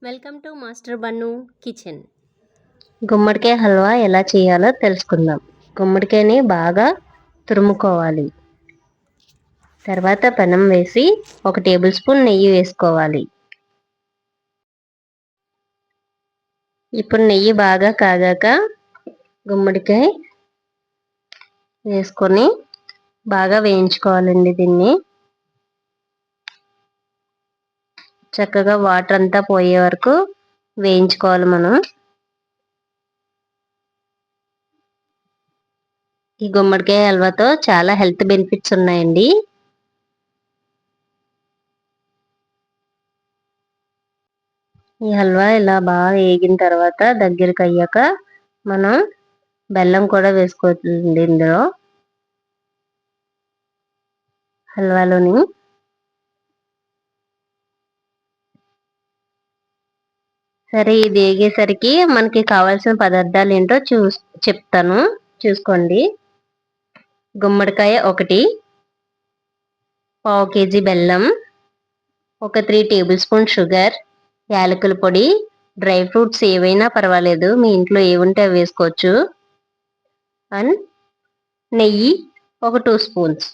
Welcome to master Bannu kitchen. గుమ్మడికాయ హల్వా ఎలా చేయాలో తెలుసుకుందాం. గుమ్మడికాయని బాగా తురుముకోవాలి. తర్వాత పెనం వేసి 1 టేబుల్ స్పూన్ నెయ్యి వేసుకోవాలి. ఇప్పుడు నెయ్యి బాగా కాగాక గుమ్మడికాయ వేసుకొని బాగా వేయించుకోవాలండి. దీన్ని చక్కగా వాటర్ అంతా పోయే వరకు వేయించుకోవాలి మనం. ఈ గుమ్మడికాయ హల్వాతో చాలా హెల్త్ బెనిఫిట్స్ ఉన్నాయండి. ఈ హల్వా ఇలా బాగా వేగిన తర్వాత దగ్గరికి అయ్యాక మనం బెల్లం కూడా వేసుకోవచ్చు ఇందులో హల్వాలోని. సరే, ఇది వేగేసరికి మనకి కావాల్సిన పదార్థాలు ఏంటో చెప్తాను, చూసుకోండి. గుమ్మడికాయ 1, పావు కేజీ బెల్లం, 3 టేబుల్ స్పూన్ షుగర్, యాలకుల పొడి, డ్రై ఫ్రూట్స్ ఏవైనా పర్వాలేదు, మీ ఇంట్లో ఏవుంటే అవి వేసుకోవచ్చు, అండ్ నెయ్యి 2 స్పూన్స్.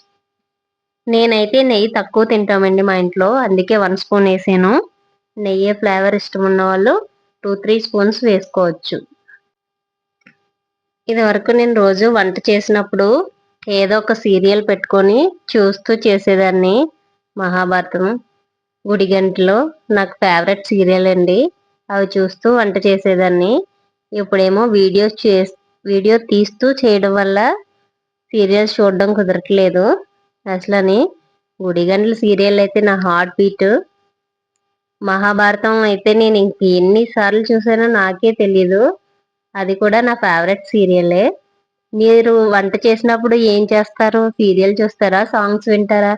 నేనైతే నెయ్యి తక్కువ తింటామండి మా ఇంట్లో, అందుకే 1 స్పూన్ వేసాను. నెయ్యి ఫ్లేవర్ ఇష్టం ఉన్న వాళ్ళు 2-3 స్పూన్స్ వేసుకోవచ్చు. ఇది వరకు నేను రోజు వంట చేసినప్పుడు ఏదో ఒక సీరియల్ పెట్టుకొని చూస్తూ చేసేదాన్ని. మహాభారతం, గుడిగంటలు నాకు ఫేవరెట్ సీరియల్ అండి. అవి చూస్తూ వంట చేసేదాన్ని. ఇప్పుడేమో వీడియో తీస్తూ చేయడం వల్ల సీరియల్స్ చూడడం కుదరట్లేదు అసలని. గుడిగంటల సీరియల్ అయితే నా హార్ట్ బీట్. మహాభారతం అయితే నేను ఎన్నిసార్లు చూసానో నాకే తెలీదు. అది కూడా నా ఫేవరెట్ సీరియలే. మీరు వంట చేసినప్పుడు ఏం చేస్తారు? సీరియల్ చూస్తారా, సాంగ్స్ వింటారా?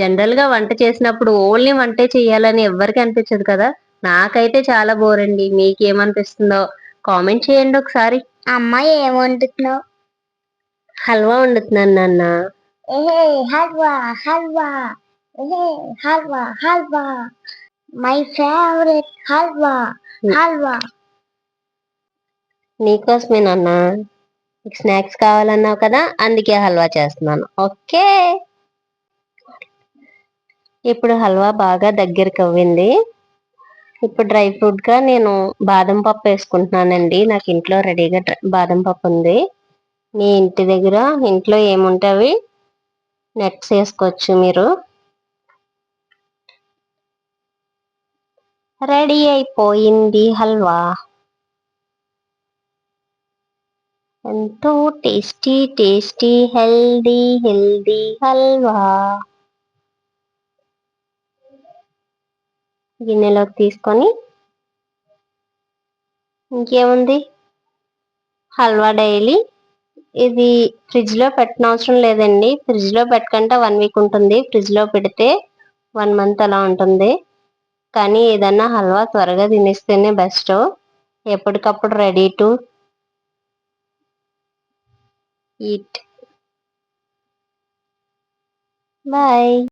జనరల్ గా వంట చేసినప్పుడు ఓన్లీ వంటే చేయాలని ఎవ్వరికి అనిపించదు కదా. నాకైతే చాలా బోర్ అండి. మీకేమనిపిస్తుందో కామెంట్ చేయండి ఒకసారి. అమ్మాయి ఏం వండుతున్నావు? హల్వా వండుతున్నాను నాన్న. Halwa halwa halwa halwa, my favourite halwa halwa. నీకోసమే నాన్న, స్నాక్స్ కావాలన్నావు కదా, అందుకే హల్వా చేస్తున్నాను. ఓకే, ఇప్పుడు హల్వా బాగా దగ్గరికి అవ్వింది. ఇప్పుడు డ్రై ఫ్రూట్ గా నేను బాదం పప్పు వేసుకుంటున్నానండి. నాకు ఇంట్లో రెడీగా బాదం పప్పు ఉంది. మీ ఇంట్లో ఏముంటే అవి నట్స్ వేసుకోవచ్చు మీరు. రెడీ అయిపోయింది హల్వా. ఎంతో టేస్టీ టేస్టీ హెల్దీ హల్వా. గిన్నెలోకి తీసుకొని ఇంకేముంది, హల్వా డైలీ ఇది ఫ్రిడ్జ్ లో పెట్టిన అవసరం లేదండి. ఫ్రిడ్జ్ లో పెట్టకుండా 1 వీక్ ఉంటుంది, ఫ్రిడ్జ్ లో పెడితే 1 మంత్ అలా ఉంటుంది. కానీ ఏదన్నా హల్వా త్వరగా తినేస్తేనే బెస్ట్. ఎప్పటికప్పుడు రెడీ టు ఈట్. బాయ్.